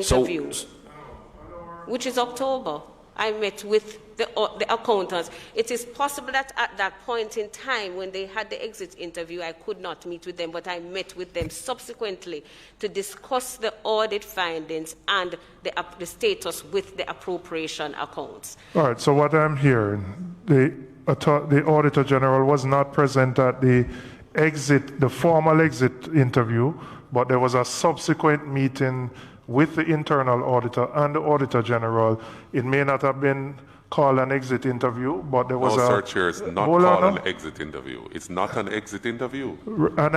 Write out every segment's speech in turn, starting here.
interview, which is October. I met with the accountants. It is possible that at that point in time when they had the exit interview, I could not meet with them, but I met with them subsequently to discuss the audit findings and the status with the appropriation accounts. All right, so what I'm hearing, the Auditor General was not present at the formal exit interview, but there was a subsequent meeting with the internal auditor and the Auditor General. It may not have been called an exit interview, but there was Sir, Chair, it's not called an exit interview. It's not an exit interview. And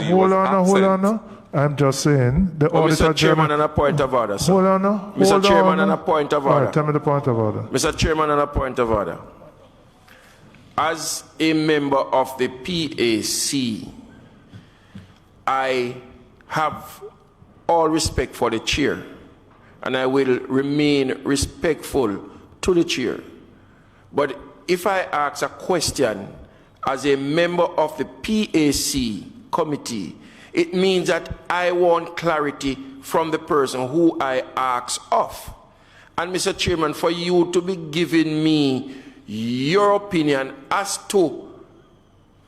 hold on. I'm just saying the Auditor Mr. Chairman, on a point of order, sir. Hold on. Mr. Chairman, on a point of order. Right, tell me the point of order. Mr. Chairman, on a point of order. As a member of the PAC, I have all respect for the chair, and I will remain respectful to the chair. But if I ask a question as a member of the PAC committee, it means that I want clarity from the person who I ask of. And Mr. Chairman, for you to be giving me your opinion as to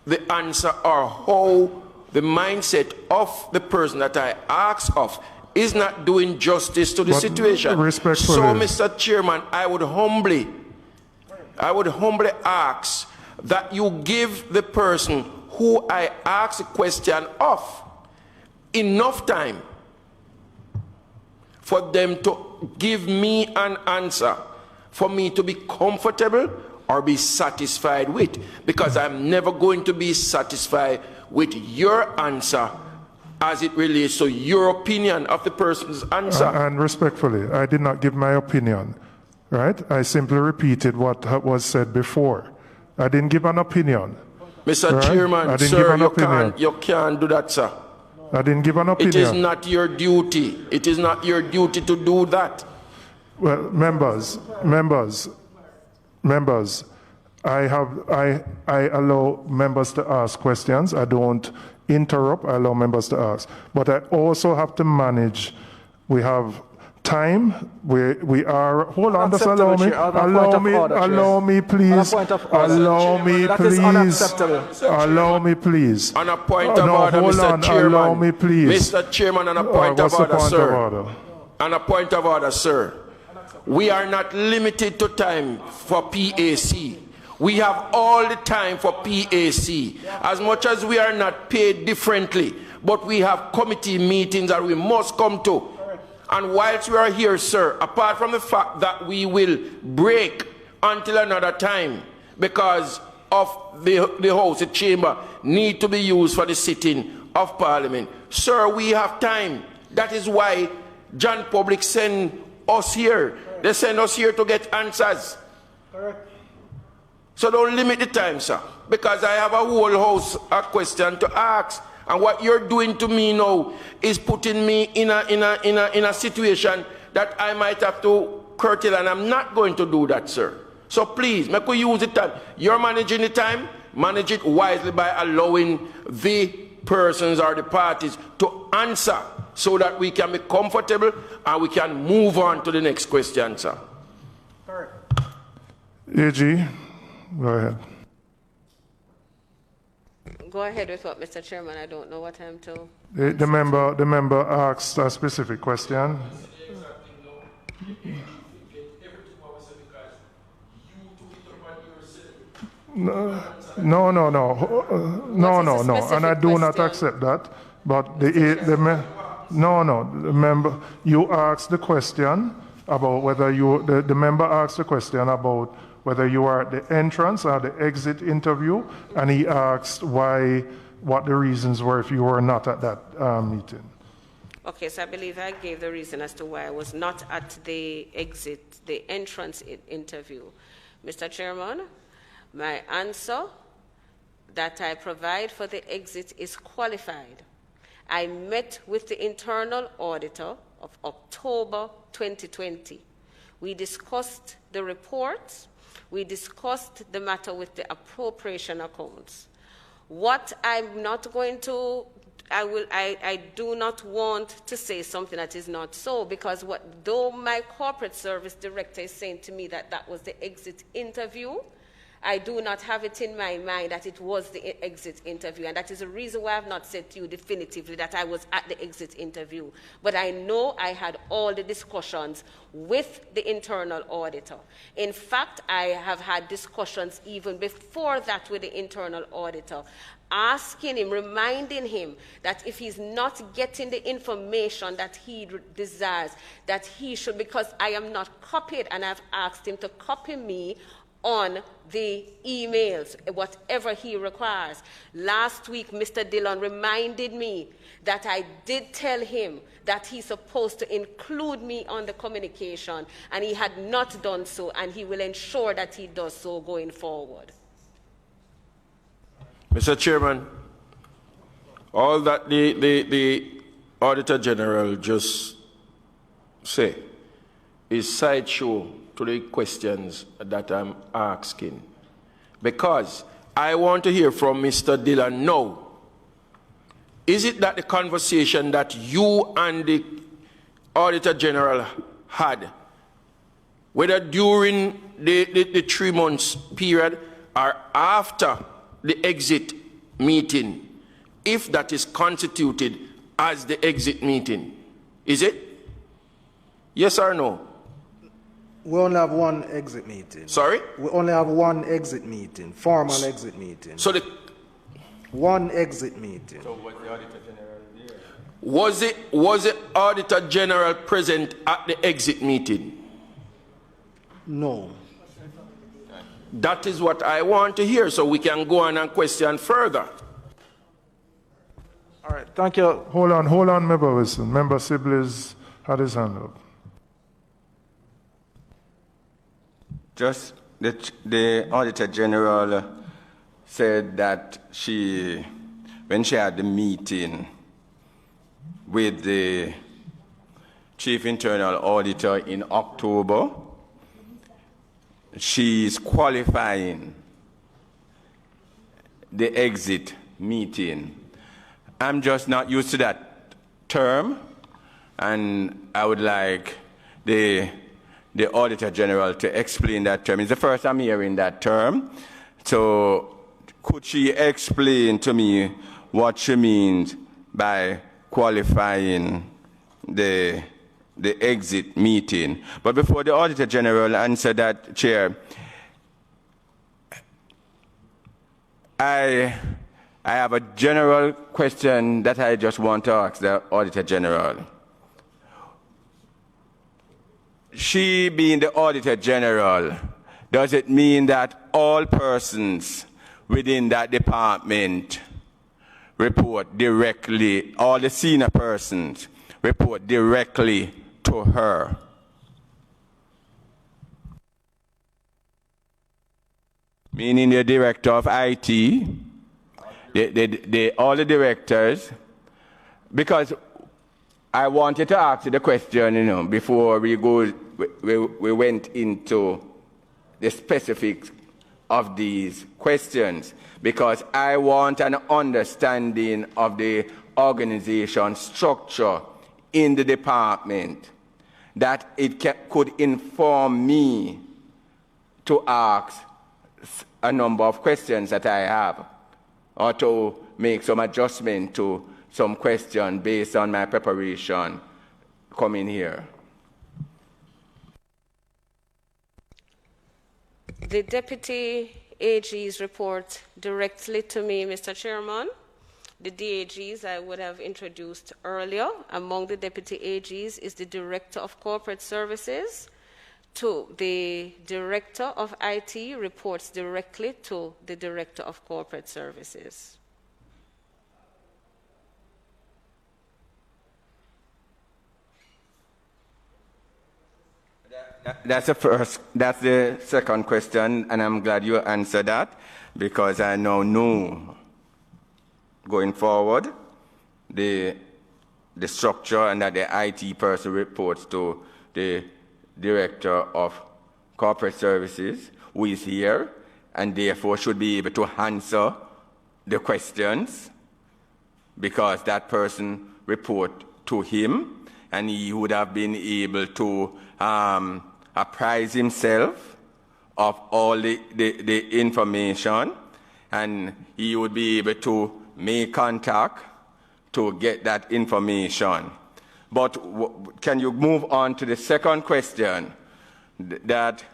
the answer or how the mindset of the person that I ask of is not doing justice to the situation. So, Mr. Chairman, I would humbly ask that you give the person who I ask a question of enough time for them to give me an answer for me to be comfortable or be satisfied with, because I'm never going to be satisfied with your answer as it relates to your opinion of the person's answer. And respectfully, I did not give my opinion, right? I simply repeated what was said before. I didn't give an opinion. Mr. Right? Chairman, sir, you can't do that, sir. I didn't give an opinion. It is not your duty. It is not your duty to do that. Well, members, I allow members to ask questions. I don't interrupt. I allow members to ask. But I also have to manage. We have time. We are. Hold on, just allow me. Allow me, please. Allow me, please. On a point of order, Mr. Chairman. Allow me, please. Mr. Chairman, on a point of order, sir. On a point of order, sir. We are not limited to time for PAC. We have all the time for PAC. As much as we are not paid differently, but we have committee meetings that we must come to. And whilst we are here, sir, apart from the fact that we will break until another time because of the House, the chamber, need to be used for the sitting of Parliament. Sir, we have time. That is why John Public send us here. They send us here to get answers. Correct. So don't limit the time, sir, because I have a whole house of question to ask. And what you're doing to me now is putting me in a situation that I might have to curtail, and I'm not going to do that, sir. So please, make we use the time. You're managing the time, manage it wisely by allowing the persons or the parties to answer so that we can be comfortable and we can move on to the next question, sir. AG, go ahead. Go ahead with what, Mr. Chairman. I don't know what I'm to. The member asked a specific question. No, and I do not accept that. But the member, you asked the question about whether the member asked the question about whether you are at the entrance or the exit interview, and he asked what the reasons were if you were not at that meeting. Okay, so I believe I gave the reason as to why I was not at the entrance interview. Mr. Chairman, my answer that I provide for the exit is qualified. I met with the internal auditor of October 2020. We discussed the reports. We discussed the matter with the appropriation accounts. What I'm not going to I do not want to say something that is not so, because though my corporate service director is saying to me that that was the exit interview, I do not have it in my mind that it was the exit interview, and that is the reason why I have not said to you definitively that I was at the exit interview. But I know I had all the discussions with the internal auditor. In fact, I have had discussions even before that with the internal auditor, asking him, reminding him that if he's not getting the information that he desires, that he should, because I am not copied, and I've asked him to copy me on the emails, whatever he requires. Last week, Mr. Dillon reminded me that I did tell him that he's supposed to include me on the communication, and he had not done so, and he will ensure that he does so going forward. Mr. Chairman, all that the Auditor General just say is sideshow to the questions that I'm asking, because I want to hear from Mr. Dillon now. Is it that the conversation that you and the Auditor General had, whether during the 3 months period or after the exit meeting, if that is constituted as the exit meeting, is it? Yes or no? We only have one exit meeting. Sorry? We only have one exit meeting, formal exit meeting. So one exit meeting. So was the Auditor General there? Was the Auditor General present at the exit meeting? No. That is what I want to hear, so we can go on and question further. All right, thank you. Hold on, Member Wilson. Member Sibley's had his hand up. Just the Auditor General said that when she had the meeting with the Chief Internal Auditor in October, she's qualifying the exit meeting. I'm just not used to that term, and I would like the Auditor General to explain that term. It's the first I'm hearing that term. So could she explain to me what she means by qualifying the exit meeting? But before the Auditor General answer that, Chair, I have a general question that I just want to ask the Auditor General. She being the Auditor General, does it mean that all persons within that department report directly, all the senior persons report directly to her? Meaning the Director of IT, all the directors, because I wanted to ask you the question, before we went into the specifics of these questions, because I want an understanding of the organization structure in the department, that it could inform me to ask a number of questions that I have, or to make some adjustment to some question based on my preparation coming here. The Deputy AGs report directly to me, Mr. Chairman. The DAGs I would have introduced earlier. Among the Deputy AGs is the Director of Corporate Services. The Director of IT reports directly to the Director of Corporate Services. That's the second question, and I'm glad you answered that, because I now know going forward the structure, and that the IT person reports to the Director of Corporate Services, who is here, and therefore should be able to answer the questions because that person report to him, and he would have been able to apprise himself of all the information, and he would be able to make contact to get that information. But can you move on to the second question? That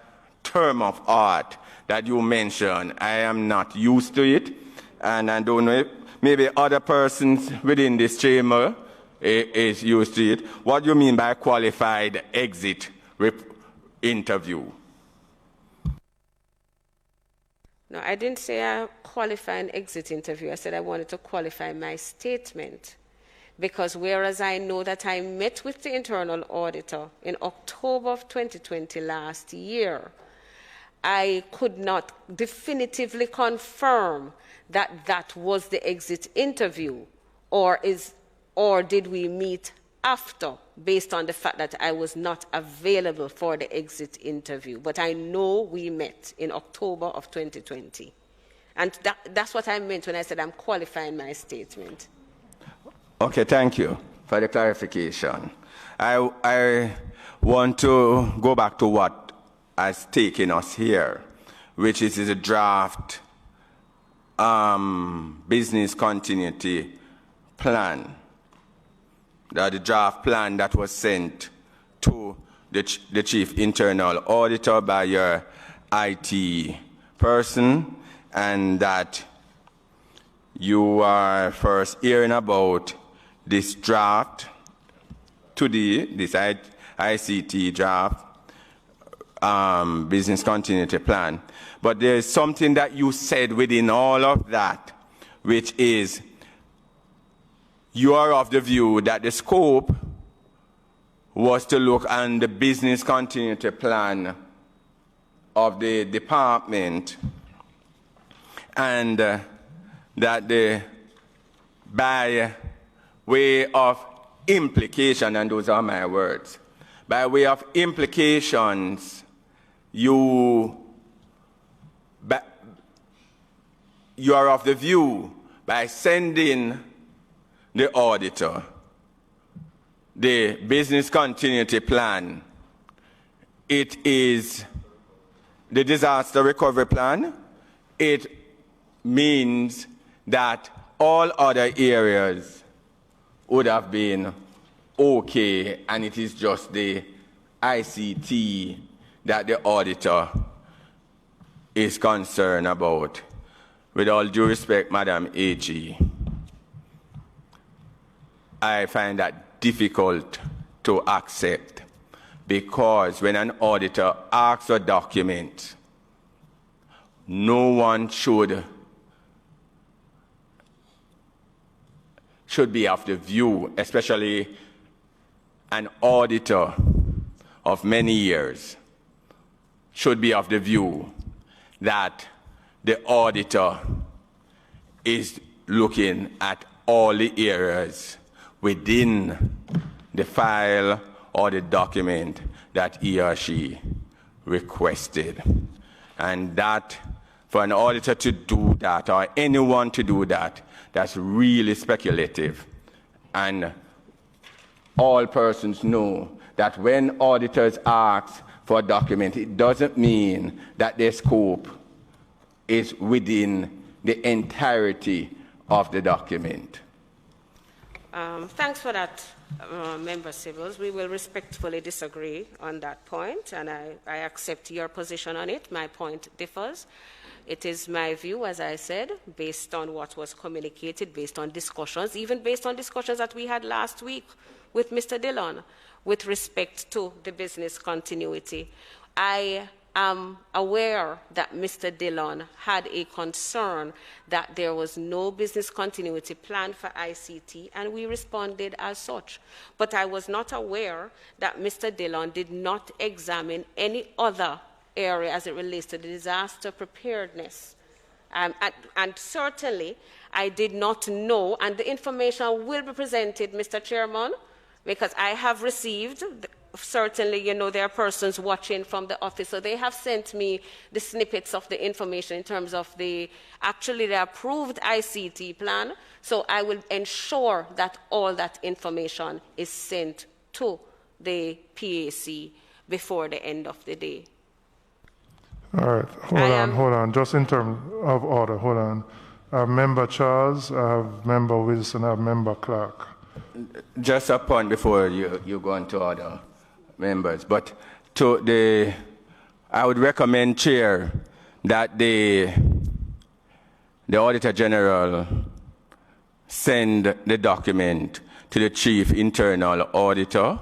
term of art that you mentioned, I am not used to it, and I don't know if maybe other persons within this chamber is used to it. What do you mean by qualified exit interview? No, I didn't say I qualify an exit interview. I said I wanted to qualify my statement. Because whereas I know that I met with the internal auditor in October of 2020 last year, I could not definitively confirm that that was the exit interview, or did we meet after, based on the fact that I was not available for the exit interview. But I know we met in October of 2020. And that's what I meant when I said I'm qualifying my statement. Okay, thank you for the clarification. I want to go back to what has taken us here, which is the draft business continuity plan. The draft plan that was sent to the chief internal auditor by your IT person, and that you are first hearing about this draft today, this ICT draft business continuity plan. But there is something that you said within all of that, which is you are of the view that the scope was to look on the business continuity plan of the department, and that by way of implication, and those are my words, by way of implications, you are of the view, by sending the auditor the business continuity plan, it is the disaster recovery plan. It means that all other areas would have been okay, and it is just the ICT that the auditor is concerned about. With all due respect, Madam AG, I find that difficult to accept, because when an auditor asks for documents, no one should be of the view, especially an auditor of many years, should be of the view that the auditor is looking at all the areas within the file or the document that he or she requested. And that, for an auditor to do that, or anyone to do that, that's really speculative. And all persons know that when auditors ask for a document, it doesn't mean that their scope is within the entirety of the document. Thanks for that, Member Sibbles. We will respectfully disagree on that point, and I accept your position on it. My point differs. It is my view, as I said, based on what was communicated, based on discussions, even based on discussions that we had last week with Mr. Dillon with respect to the business continuity. I am aware that Mr. Dillon had a concern that there was no business continuity plan for ICT, and we responded as such. But I was not aware that Mr. Dillon did not examine any other area as it relates to the disaster preparedness. And certainly, I did not know, and the information will be presented, Mr. Chairman, because I have received certainly, there are persons watching from the office. So they have sent me the snippets of the information in terms of the approved ICT plan. So I will ensure that all that information is sent to the PAC before the end of the day. All right, hold on. Just in terms of order, hold on. I have Member Charles, I have Member Wilson, I have Member Clarke. Just a point before you go on to other members, but I would recommend, Chair, that the Auditor General send the document to the Chief Internal Auditor.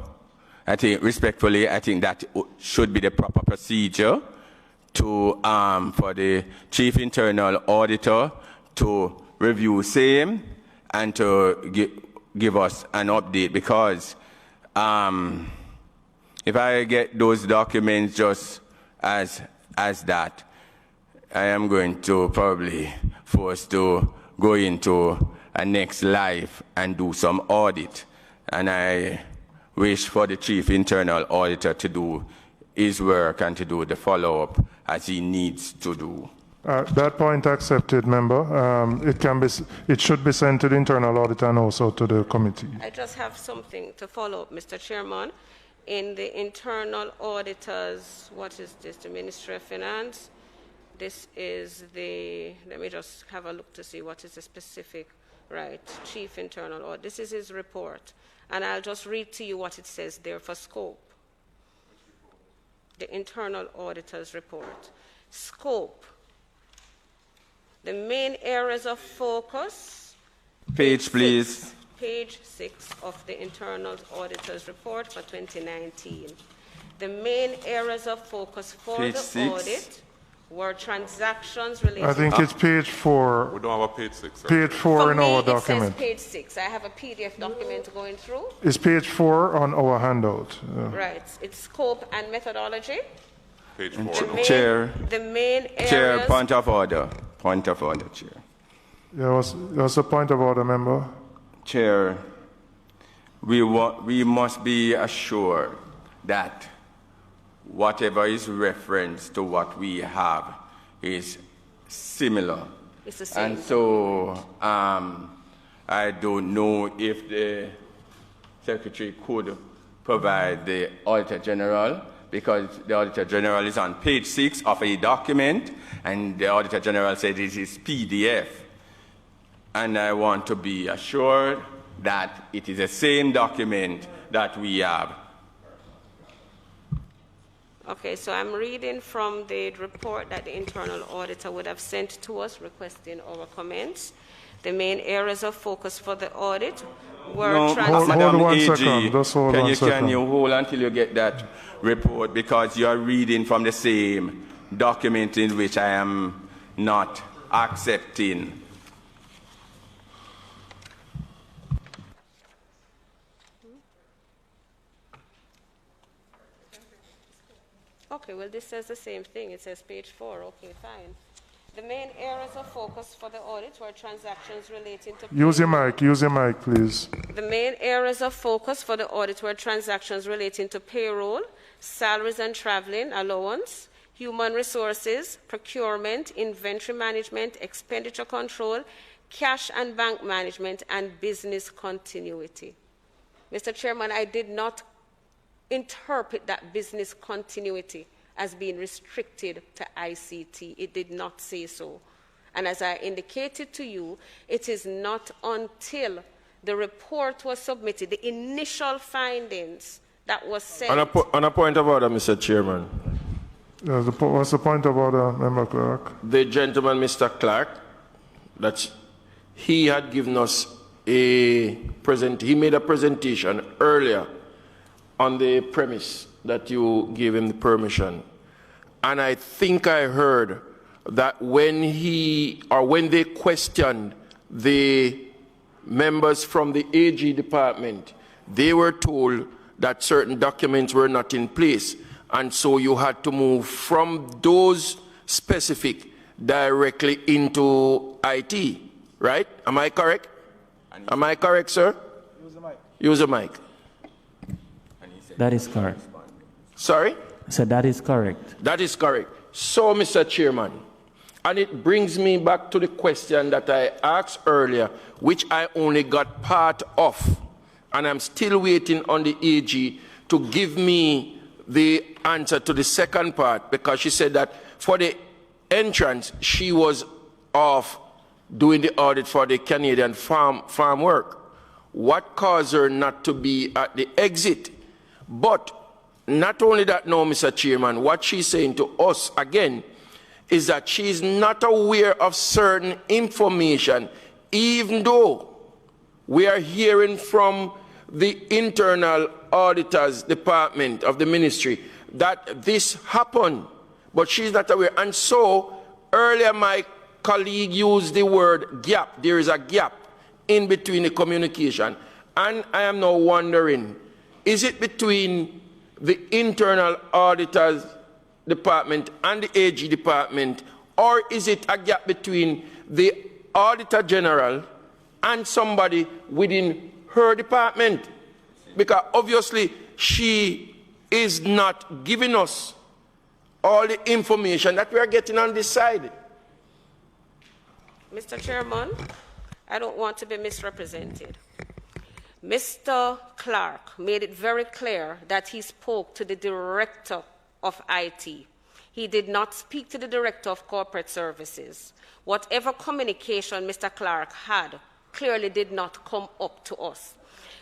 I think, respectfully, I think that should be the proper procedure for the Chief Internal Auditor to review same and to give us an update, because if I get those documents just as that, I am going to probably forced to go into a next life and do some audit. And I wish for the Chief Internal Auditor to do his work and to do the follow-up as he needs to do. That point accepted, member. It should be sent to the internal auditor and also to the committee. I just have something to follow up, Mr. Chairman. In the internal auditors, what is this? The Ministry of Finance. This is let me just have a look to see what is the specific, right, Chief Internal Auditor. This is his report. And I'll just read to you what it says there for scope. The internal auditor's report. Scope. The main areas of focus. Page, please. Page 6 of the internal auditor's report for 2019. The main areas of focus for page the 6. Audit were transactions related. I think it's page 4. We don't have a page 6. Sir. Page 4 in our It document. says page 6. I have a PDF document going through. It's page 4 on our handout. Right. It's scope and methodology. Page 4. Chair. The main areas. Chair, point of order. Point of order, Chair. There was a point of order, member. Chair, we must be assured that whatever is referenced to what we have is similar. It's the same. And so I don't know if the Secretary could provide the Auditor General, because the Auditor General is on page 6 of a document, and the Auditor General said it is PDF. And I want to be assured that it is the same document that we have. Okay, so I'm reading from the report that the internal auditor would have sent to us requesting our comments. The main areas of focus for the audit were Madam one AG, second. Just hold one second. Can you hold until you get that report, because you are reading from the same document in which I am not accepting. Okay, well, this says the same thing. It says page 4. Okay, fine. The main areas of focus for the audit were transactions relating to... Use your mic, please. The main areas of focus for the audit were transactions relating to payroll, salaries and traveling allowance, human resources, procurement, inventory management, expenditure control, cash and bank management, and business continuity. Mr. Chairman, I did not interpret that business continuity as being restricted to ICT. It did not say so. And as I indicated to you, it is not until the report was submitted, the initial findings that was sent. On a point of order, Mr. Chairman. What's the point of order, Member Clarke? The gentleman, Mr. Clarke, that he had given us he made a presentation earlier on the premise that you gave him the permission. And I think I heard that when they questioned the members from the AG department, they were told that certain documents were not in place. And so you had to move from those specific directly into IT, right? Am I correct? Am I correct, sir? Use the mic. That is correct. Sorry? So that is correct. That is correct. So, Mr. Chairman, and it brings me back to the question that I asked earlier, which I only got part of, and I'm still waiting on the AG to give me the answer to the second part, because she said that for the entrance, she was off doing the audit for the Canadian farm work. What caused her not to be at the exit? But not only that, no, Mr. Chairman, what she's saying to us again is that she's not aware of certain information, even though we are hearing from the internal auditors department of the ministry that this happened, but she's not aware. And so earlier my colleague used the word gap. There is a gap in between the communication. And I am now wondering, is it between the internal auditors department and the AG department, or is it a gap between the auditor general and somebody within her department? Because obviously she is not giving us all the information that we are getting on this side. Mr. Chairman, I don't want to be misrepresented. Mr. Clarke made it very clear that he spoke to the director of IT. He did not speak to the director of corporate services. Whatever communication Mr. Clarke had clearly did not come up to us.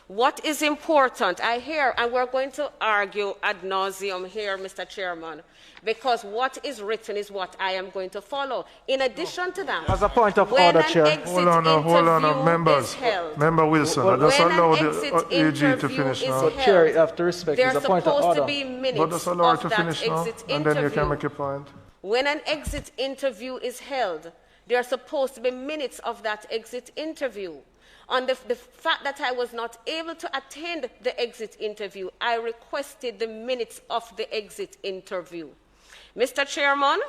What is important, I hear, and we're going to argue ad nauseum here, Mr. Chairman, because what is written is what I am going to follow. In addition to that, as a point of order, Chair. Hold on, members. Member Wilson, just allow the AG to finish now. But Chair, you have to respect. There's It's a point of supposed order. to be minutes But just allow her of to that finish now, exit and then you can interview. make your point. When an exit interview is held, there are supposed to be minutes of that exit interview. On the fact that I was not able to attend the exit interview, I requested the minutes of the exit interview. Mr. Chairman,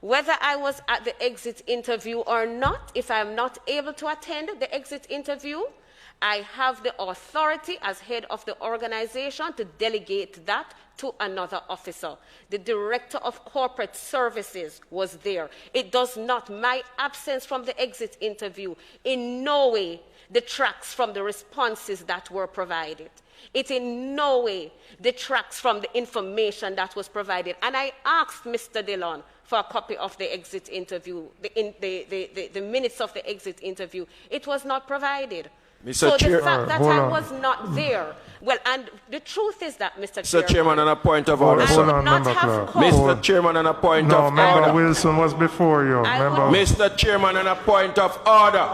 whether I was at the exit interview or not, if I am not able to attend the exit interview, I have the authority as head of the organization to delegate that to another officer. The director of corporate services was there. It does not, my absence from the exit interview in no way detracts from the responses that were provided. It in no way detracts from the information that was provided. And I asked Mr. Dillon for a copy of the exit interview, the minutes of the exit interview. It was not provided. So the fact that I was not there, well, and the truth is that, Mr. Chairman, on a point of order, Hold on, Member Clarke. Mr. Chairman, on a point of Member order. Wilson was before you. Mr. Chairman, on a point of order.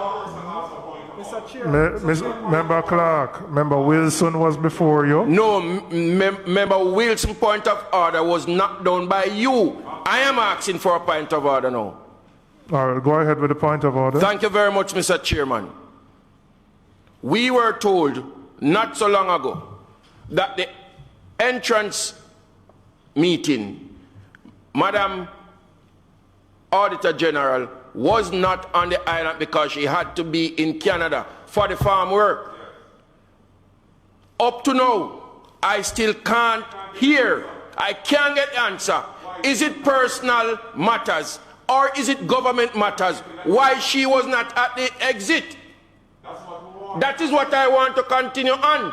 Member Clarke, Member Wilson was before you. No, Member Wilson point of order was knocked down by you. I am asking for a point of order now. All right, go ahead with the point of order. Thank you very much, Mr. Chairman. We were told not so long ago that the entrance meeting, Madam Auditor General was not on the island because she had to be in Canada for the farm work. Up to now, I still can't hear. I can't get answer. Is it personal matters or is it government matters? Why she was not at the exit? That is what I want to continue on.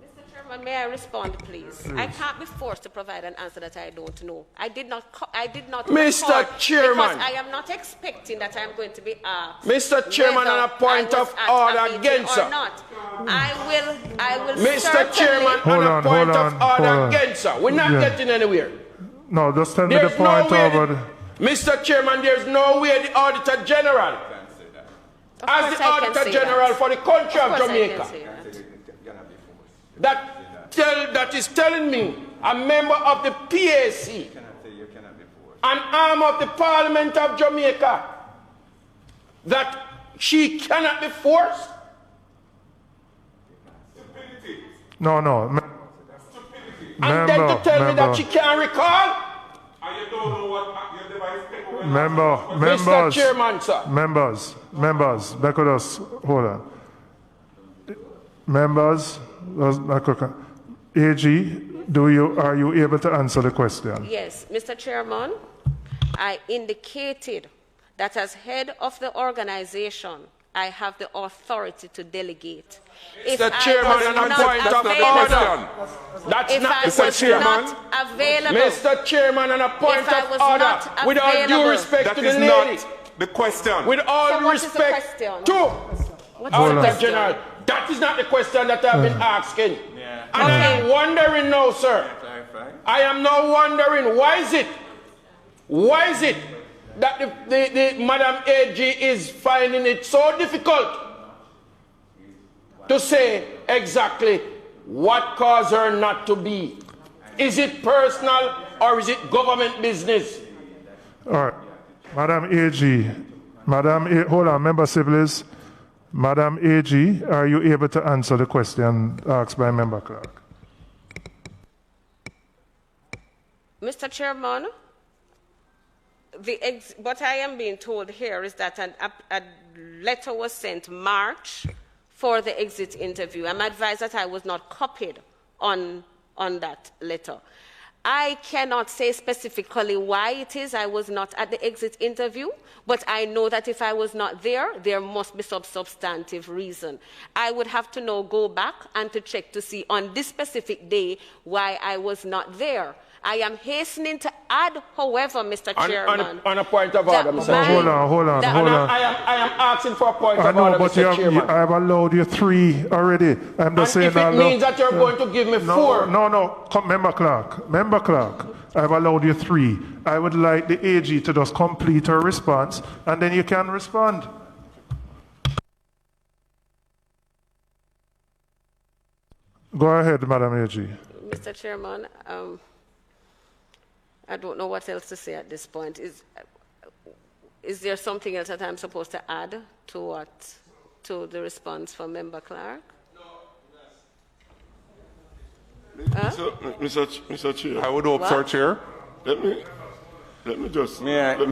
Mr. Chairman, may I respond, please? I can't be forced to provide an answer that I don't know. I did not. Mr. Chairman, because I am not expecting that I am going to be asked. Mr. Chairman, on a point of order against her. I will. Mr. Chairman, on a point of order against her. We're not getting anywhere. No, just tell me the point over. Mr. Chairman, there's no way the Auditor General, as the Auditor General for the country of Jamaica, that is telling me, a member of the PAC, an arm of the Parliament of Jamaica, that she cannot be forced? No. And then to tell me that she can't recall? And you don't know what your device take over. Mr. Chairman, sir. Members, back with us, hold on. Members, AG, are you able to answer the question? Yes, Mr. Chairman, I indicated that as head of the organization, I have the authority to delegate. Mr. Chairman, on a point of order. That's not the question. Mr. Chairman, on a point of order. With all due respect to the lady. That is not the question. With all respect to Auditor General. That is not the question that I've been asking. Yeah. And I am wondering now, sir. I am now wondering, why is it that the Madam AG is finding it so difficult to say exactly what caused her not to be? Is it personal or is it government business? All right. Madam AG, hold on, Member Sibley's. Madam AG, are you able to answer the question asked by Member Clarke? Mr. Chairman, what I am being told here is that a letter was sent March for the exit interview. I'm advised that I was not copied on that letter. I cannot say specifically why it is I was not at the exit interview, but I know that if I was not there, there must be some substantive reason. I would have to now go back and to check to see on this specific day why I was not there. I am hastening to add, however, Mr. Chairman. On a point of order, Mr. Chairman. Hold on. I am asking for a point of order, Mr. Chairman. I have allowed you 3 already. I'm just saying if it means that you're going to give me 4. No. Come, Member Clarke. I've allowed you 3. I would like the AG to just complete her response, and then you can respond. Go ahead, Madam AG. Mr. Chairman, I don't know what else to say at this point. Is there something else that I'm supposed to add to the response from Member Clarke? Mr. Chair. I would hope, Sir Chair. Let me just.